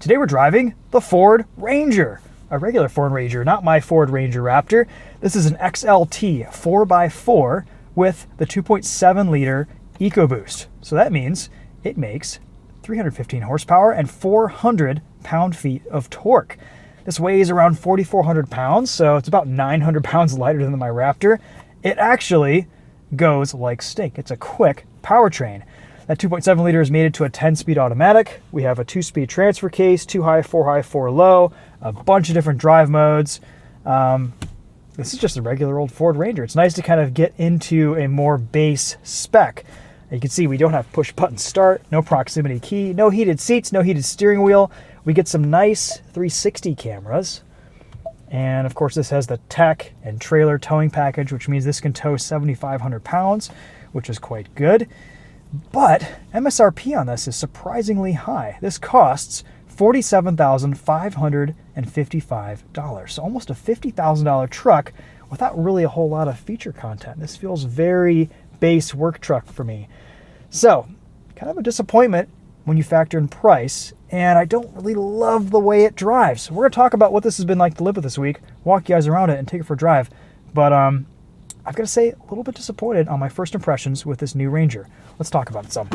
Today we're driving the Ford Ranger, a regular Ford Ranger, not my Ford Ranger Raptor. This is an XLT 4x4 with the 2.7 liter EcoBoost. So that means it makes 315 horsepower and 400 pound-feet of torque. This weighs around 4,400 pounds, so it's about 900 pounds lighter than my Raptor. It actually goes like steak. It's a quick powertrain. That 2.7 liter is mated to a 10-speed automatic. We have a 2-speed transfer case, 2 high, 4 low, a bunch of different drive modes. This is just a regular old Ford Ranger. It's nice to kind of get into a more base spec. You can see we don't have push-button start, no proximity key, no heated seats, no heated steering wheel. We get some nice 360 cameras. And of course, this has the tech and trailer towing package, which means this can tow 7,500 pounds, which is quite good. But MSRP on this is surprisingly high. This costs $47,555. So almost a $50,000 truck without really a whole lot of feature content. This feels very base work truck for me. So kind of a disappointment when you factor in price, and I don't really love the way it drives. We're gonna talk about what this has been like to live with this week, walk you guys around it and take it for a drive. But I've got to say, a little bit disappointed on my first impressions with this new Ranger. Let's talk about it some.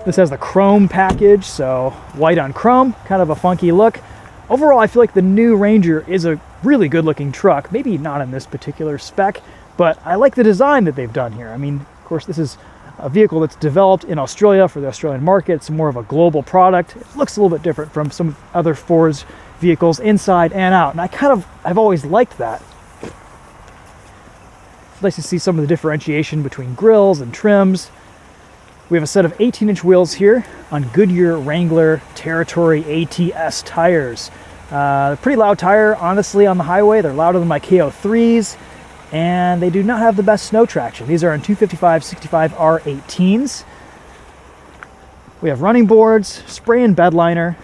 This has the chrome package, so white on chrome, kind of a funky look. Overall, I feel like the new Ranger is a really good looking truck. Maybe not in this particular spec, but I like the design that they've done here. I mean, of course, this is a vehicle that's developed in Australia for the Australian market. It's more of a global product. It looks a little bit different from some other Ford's vehicles inside and out, and I've always liked that. It's nice to see some of the differentiation between grills and trims. We have a set of 18-inch wheels here on Goodyear Wrangler Territory ATS tires. Pretty loud tire, honestly, on the highway. They're louder than my KO3s, and they do not have the best snow traction. These are in 255/65 R18s. We have running boards, spray and bed liner.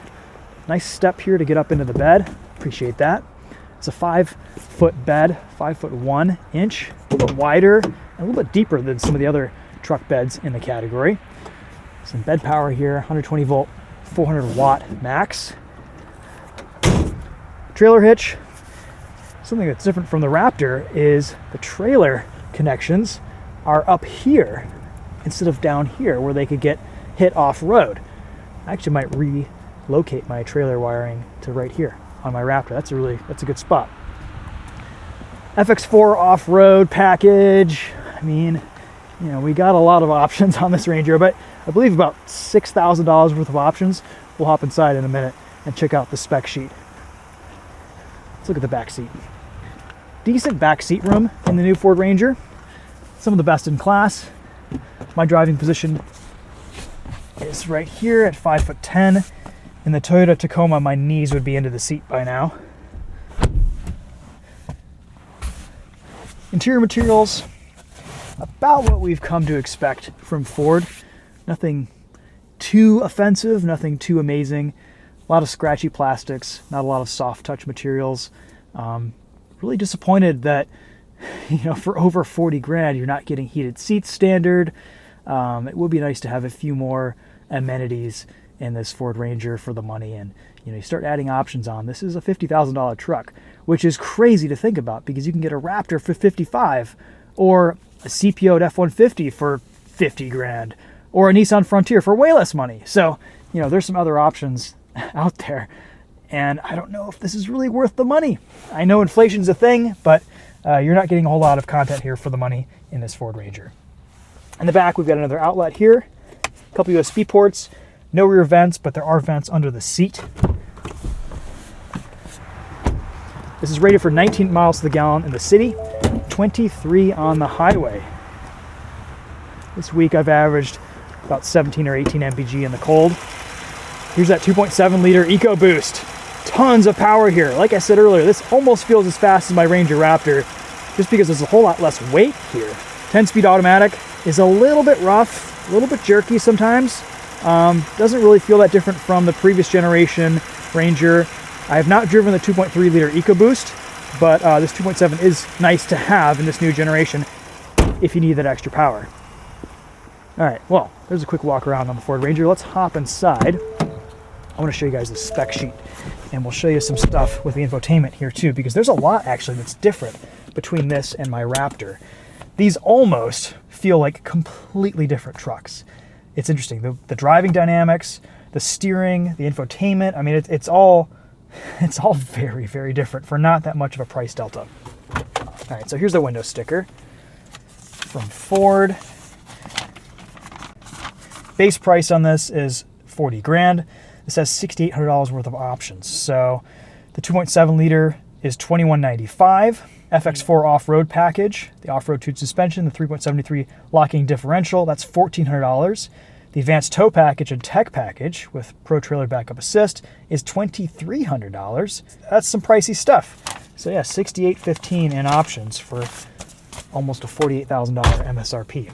Nice step here to get up into the bed. Appreciate that. It's a 5-foot bed, 5'1" a little bit wider and a little bit deeper than some of the other truck beds in the category. Some bed power here, 120 volt, 400 watt max. Trailer hitch. Something that's different from the Raptor is the trailer connections are up here instead of down here where they could get hit off-road. I actually might relocate my trailer wiring to right here on my Raptor. That's a good spot. FX4 off-road package. I mean, you know, we got a lot of options on this Ranger, but I believe about $6,000 worth of options. We'll hop inside in a minute and check out the spec sheet. Let's look at the back seat. Decent back seat room in the new Ford Ranger. Some of the best in class. My driving position is right here at 5'10". In the Toyota Tacoma, my knees would be into the seat by now. Interior materials, about what we've come to expect from Ford. Nothing too offensive, nothing too amazing. A lot of scratchy plastics, not a lot of soft touch materials. Really disappointed that, you know, for over 40 grand, you're not getting heated seats standard. It would be nice to have a few more amenities in this Ford Ranger for the money, and you know, you start adding options on. This is a $50,000 truck, which is crazy to think about because you can get a Raptor for 55, or a CPO'd F-150 for 50 grand, or a Nissan Frontier for way less money. So, you know, there's some other options out there, and I don't know if this is really worth the money. I know inflation's a thing, but you're not getting a whole lot of content here for the money in this Ford Ranger. In the back, we've got another outlet here, a couple USB ports. No rear vents, but there are vents under the seat. This is rated for 19 miles to the gallon in the city, 23 on the highway. This week I've averaged about 17 or 18 mpg in the cold. Here's that 2.7 liter EcoBoost. Tons of power here. Like I said earlier, this almost feels as fast as my Ranger Raptor just because there's a whole lot less weight here. 10-speed automatic is a little bit rough, a little bit jerky sometimes. Doesn't really feel that different from the previous generation Ranger. I have not driven the 2.3 liter EcoBoost, but this 2.7 is nice to have in this new generation if you need that extra power. All right, well, there's a quick walk around on the Ford Ranger. Let's hop inside. I want to show you guys the spec sheet, and we'll show you some stuff with the infotainment here too, because there's a lot actually that's different between this and my Raptor. These almost feel like completely different trucks. It's interesting, the driving dynamics, the steering, the infotainment. I mean, it's all very, very different for not that much of a price delta. All right, so here's the window sticker from Ford. Base price on this is $40 grand. This has $6,800 worth of options. So the 2.7 liter is $2,195. FX4 off-road package, the off-road tuned suspension, the 3.73 locking differential, that's $1,400. The advanced tow package and tech package with Pro Trailer Backup Assist is $2,300. That's some pricey stuff. So yeah, $6,815 in options for almost a $48,000 MSRP.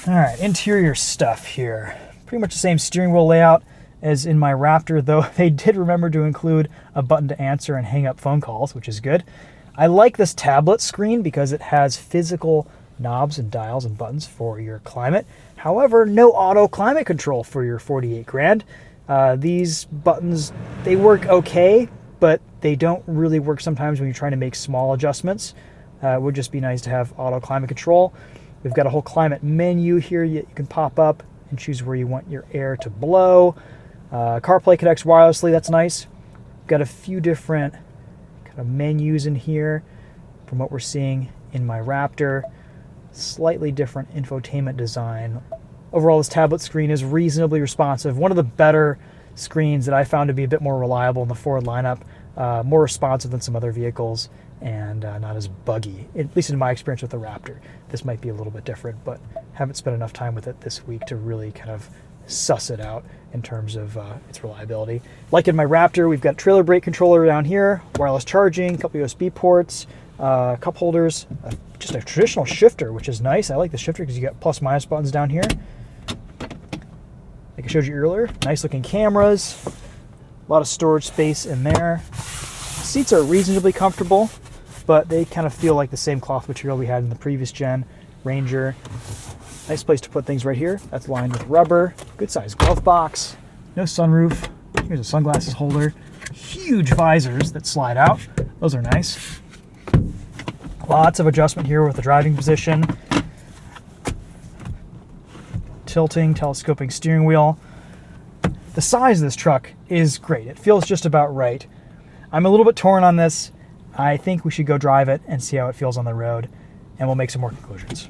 All right, interior stuff here. Pretty much the same steering wheel layout as in my Raptor, though they did remember to include a button to answer and hang up phone calls, which is good. I like this tablet screen because it has physical knobs and dials and buttons for your climate. However, no auto climate control for your 48 grand. These buttons, they work okay, but they don't really work sometimes when you're trying to make small adjustments. It would just be nice to have auto climate control. We've got a whole climate menu here you can pop up and choose where you want your air to blow. CarPlay connects wirelessly, that's nice. We've got a few different kind of menus in here from what we're seeing in my Raptor. Slightly different infotainment design. Overall, this tablet screen is reasonably responsive. One of the better screens that I found to be a bit more reliable in the Ford lineup, more responsive than some other vehicles, and not as buggy, at least in my experience with the Raptor. This might be a little bit different, but haven't spent enough time with it this week to really kind of suss it out in terms of its reliability. Like in my Raptor, we've got trailer brake controller down here, wireless charging, a couple USB ports, cup holders, just a traditional shifter, which is nice. I like the shifter because you got plus minus buttons down here. Like I showed you earlier, nice looking cameras, a lot of storage space in there. Seats are reasonably comfortable, but they kind of feel like the same cloth material we had in the previous gen Ranger. Nice place to put things right here. That's lined with rubber. Good sized glove box. No sunroof. Here's a sunglasses holder. Huge visors that slide out. Those are nice. Lots of adjustment here with the driving position. Tilting, telescoping steering wheel. The size of this truck is great. It feels just about right. I'm a little bit torn on this. I think we should go drive it and see how it feels on the road, and we'll make some more conclusions.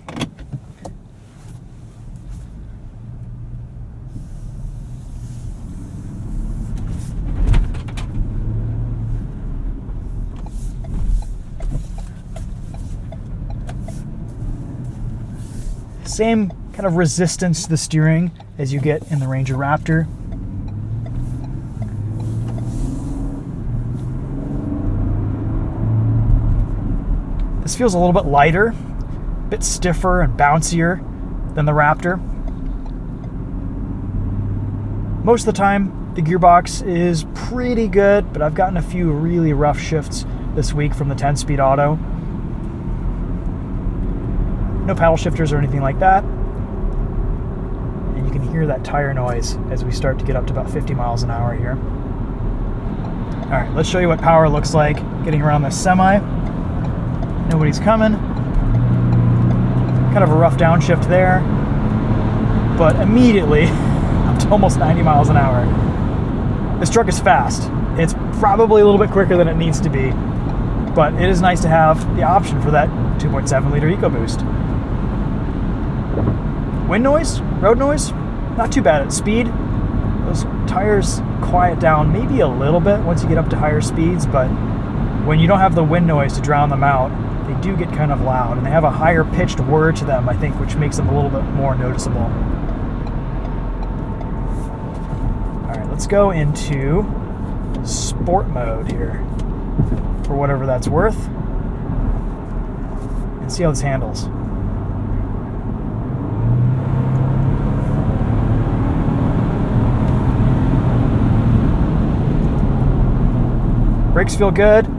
Same kind of resistance to the steering as you get in the Ranger Raptor. This feels a little bit lighter, a bit stiffer and bouncier than the Raptor. Most of the time, the gearbox is pretty good, but I've gotten a few really rough shifts this week from the 10-speed auto. No paddle shifters or anything like that. And you can hear that tire noise as we start to get up to about 50 miles an hour here. All right, let's show you what power looks like getting around this semi. Nobody's coming. Kind of a rough downshift there. But immediately, up to almost 90 miles an hour. This truck is fast. It's probably a little bit quicker than it needs to be, but it is nice to have the option for that 2.7 liter EcoBoost. Wind noise, road noise, not too bad at speed. Those tires quiet down maybe a little bit once you get up to higher speeds, but when you don't have the wind noise to drown them out, they do get kind of loud, and they have a higher pitched whir to them, I think, which makes them a little bit more noticeable. All right, let's go into sport mode here, for whatever that's worth, and see how this handles. Brakes feel good. And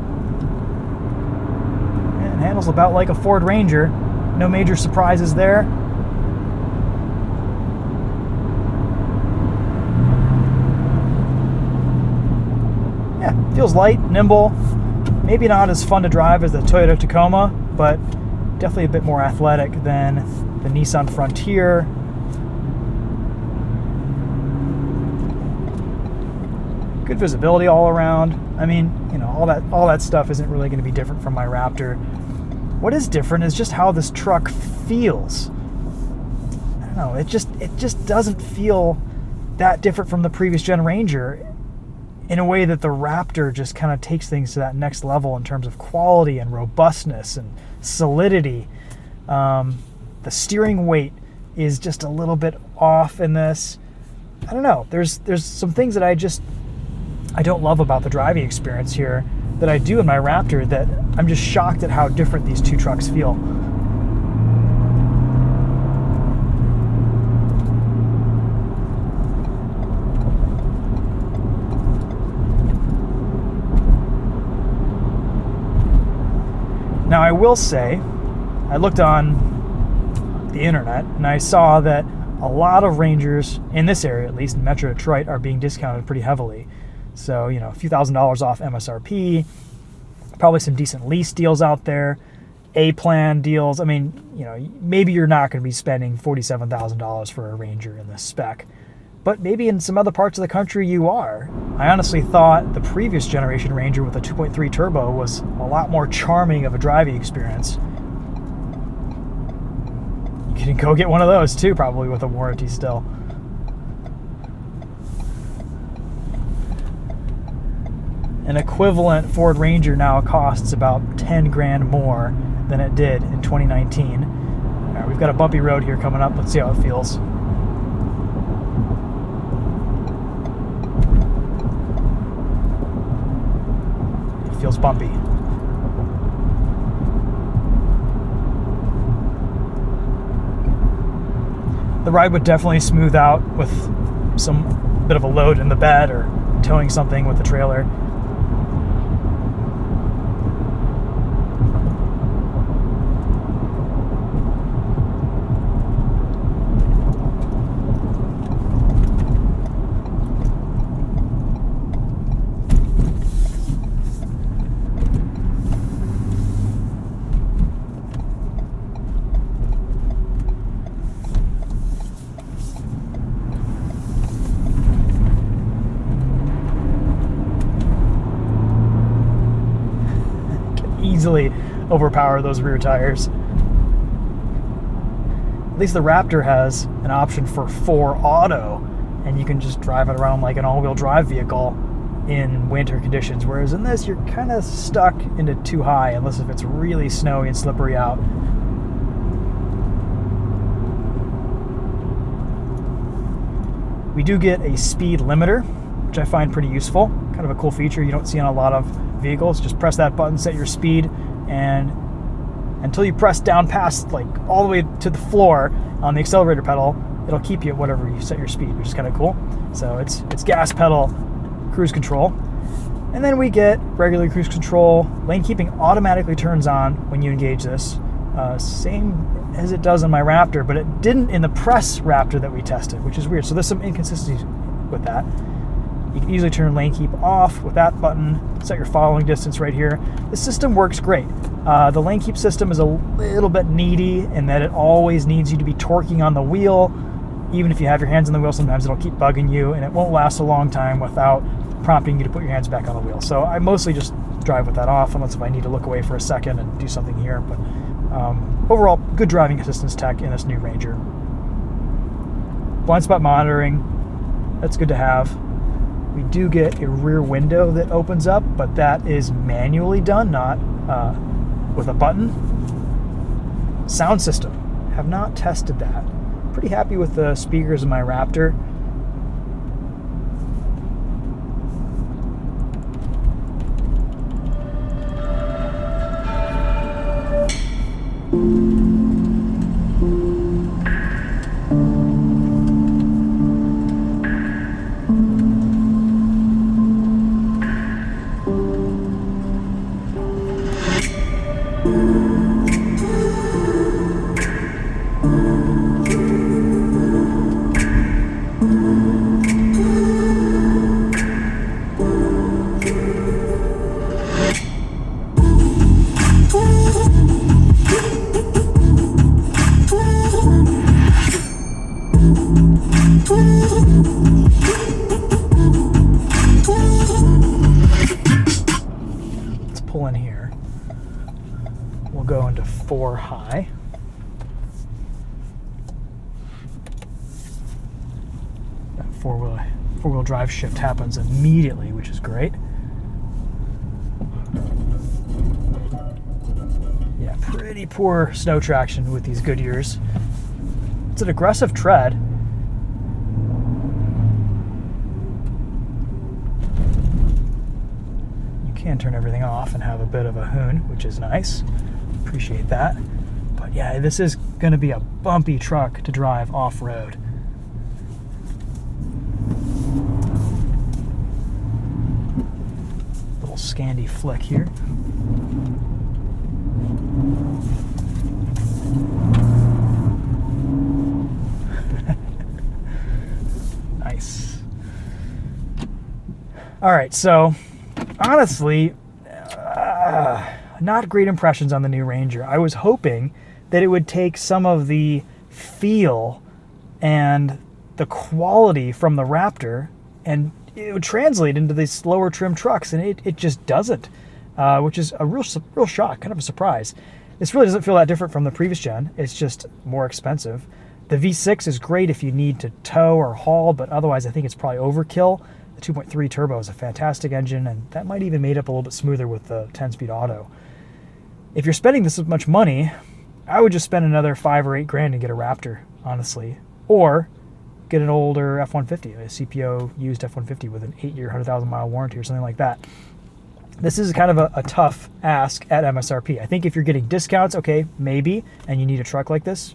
handles about like a Ford Ranger. No major surprises there. yeah, feels light, nimble, maybe not as fun to drive as the Toyota Tacoma, but definitely a bit more athletic than the Nissan Frontier. Good visibility all around. I mean, you know, all that stuff isn't really going to be different from my Raptor. What is different is just how this truck feels. I don't know, it just doesn't feel that different from the previous gen Ranger in a way that the Raptor just kind of takes things to that next level in terms of quality and robustness and solidity. The steering weight is just a little bit off in this. I don't know. There's some things that I don't love about the driving experience here that I do in my Raptor, that I'm just shocked at how different these two trucks feel. Now, I will say, I looked on the internet and I saw that a lot of Rangers in this area, at least in Metro Detroit, are being discounted pretty heavily. So, you know, a few $1,000s off MSRP, probably some decent lease deals out there, A-plan deals. I mean, you know, maybe you're not going to be spending $47,000 for a Ranger in this spec, but maybe in some other parts of the country you are. I honestly thought the previous generation Ranger with a 2.3 turbo was a lot more charming of a driving experience. You can go get one of those too, probably with a warranty still. An equivalent Ford Ranger now costs about 10 grand more than it did in 2019. All right, we've got a bumpy road here coming up. Let's see how it feels. It feels bumpy. The ride would definitely smooth out with some bit of a load in the bed or towing something with the trailer. Easily overpower those rear tires. At least the Raptor has an option for 4 auto, and you can just drive it around like an all-wheel drive vehicle in winter conditions, whereas in this you're kind of stuck into 2 high unless if it's really snowy and slippery out. We do get a speed limiter, which I find pretty useful. Kind of a cool feature you don't see on a lot of vehicles. Just press that button, set your speed, and until you press down past, like all the way to the floor on the accelerator pedal, it'll keep you at whatever you set your speed, which is kind of cool. So it's gas pedal, cruise control. And then we get regular cruise control. Lane keeping automatically turns on when you engage this. Same as it does in my Raptor, but it didn't in the press Raptor that we tested, which is weird. So there's some inconsistencies with that. You can easily turn lane keep off with that button, set your following distance right here. The system works great. The lane keep system is a little bit needy in that it always needs you to be torquing on the wheel. Even if you have your hands on the wheel, sometimes it'll keep bugging you, and it won't last a long time without prompting you to put your hands back on the wheel. So I mostly just drive with that off, unless if I need to look away for a second and do something here. But overall, good driving assistance tech in this new Ranger. Blind spot monitoring, that's good to have. We do get a rear window that opens up, but that is manually done, not with a button. Sound system, have not tested that. Pretty happy with the speakers in my Raptor. pull in here. We'll go into 4 high. That four-wheel drive shift happens immediately, which is great. Yeah, pretty poor snow traction with these Goodyears. It's an aggressive tread. You can turn everything off and have a bit of a hoon, which is nice. Appreciate that. But yeah, this is going to be a bumpy truck to drive off-road. Little Scandi flick here. Nice. All right, so honestly, not great impressions on the new Ranger. I was hoping that it would take some of the feel and the quality from the Raptor and it would translate into these lower trim trucks, and it just doesn't, which is a real shock, kind of a surprise. This really doesn't feel that different from the previous gen. It's just more expensive. The V6 is great if you need to tow or haul, but otherwise I think it's probably overkill. The 2.3 turbo is a fantastic engine, and that might even made up a little bit smoother with the 10-speed auto. If you're spending this much money, I would just spend another $5 or $8 grand and get a Raptor, honestly. Or get an older F-150, a CPO used F-150 with an 8-year, 100,000-mile warranty or something like that. This is kind of a tough ask at MSRP. I think if you're getting discounts, okay, maybe, and you need a truck like this,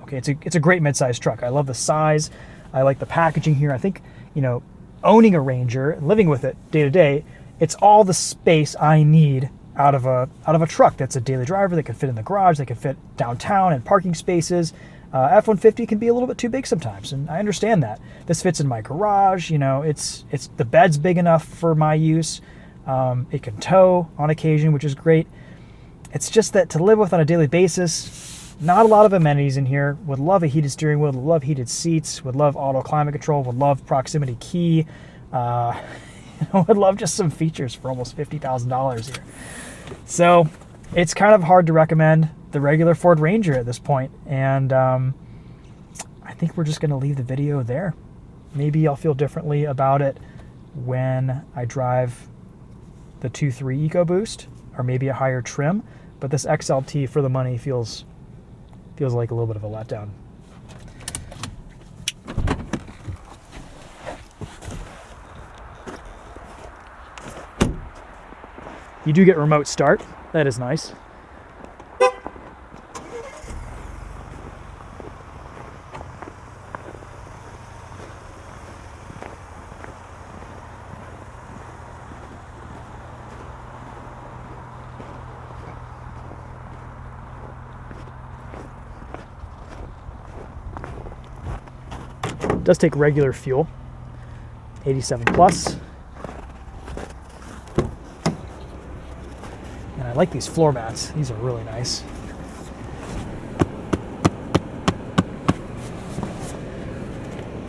okay, it's a great mid-sized truck. I love the size. I like the packaging here. I think, you know, owning a Ranger, living with it day to day, it's all the space I need out of a truck that's a daily driver, that can fit in the garage, that can fit downtown and parking spaces. F-150 can be a little bit too big sometimes, and I understand that. This fits in my garage. You know, it's the bed's big enough for my use. It can tow on occasion, which is great. It's just that to live with on a daily basis, not a lot of amenities in here. Would love a heated steering wheel, would love heated seats, would love auto climate control, would love proximity key. Would love just some features for almost $50,000 here. So it's kind of hard to recommend the regular Ford Ranger at this point, and I think we're just going to leave the video there. Maybe I'll feel differently about it when I drive the 2.3 EcoBoost, or maybe a higher trim, but this XLT for the money feels like a little bit of a letdown. You do get remote start. That is nice. It does take regular fuel, 87 plus. I like these floor mats. These are really nice.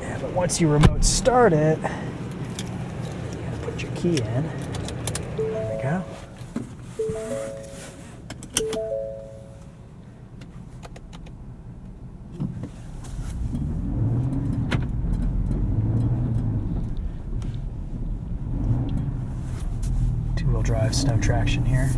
Yeah, but once you remote start it, you gotta put your key in. There we go. Two-wheel drive, snow traction here.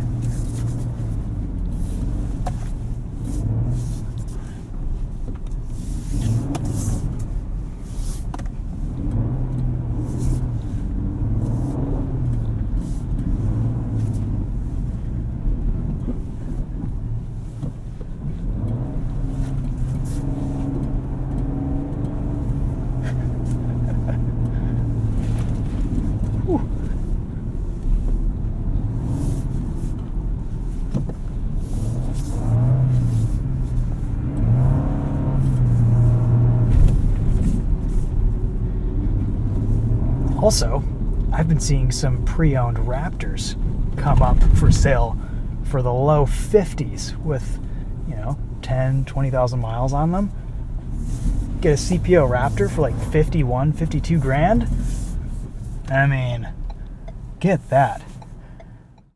Also, I've been seeing some pre-owned Raptors come up for sale for the low 50s with, 10, 20,000 miles on them. Get a CPO Raptor for like 51, 52 grand. I mean, get that.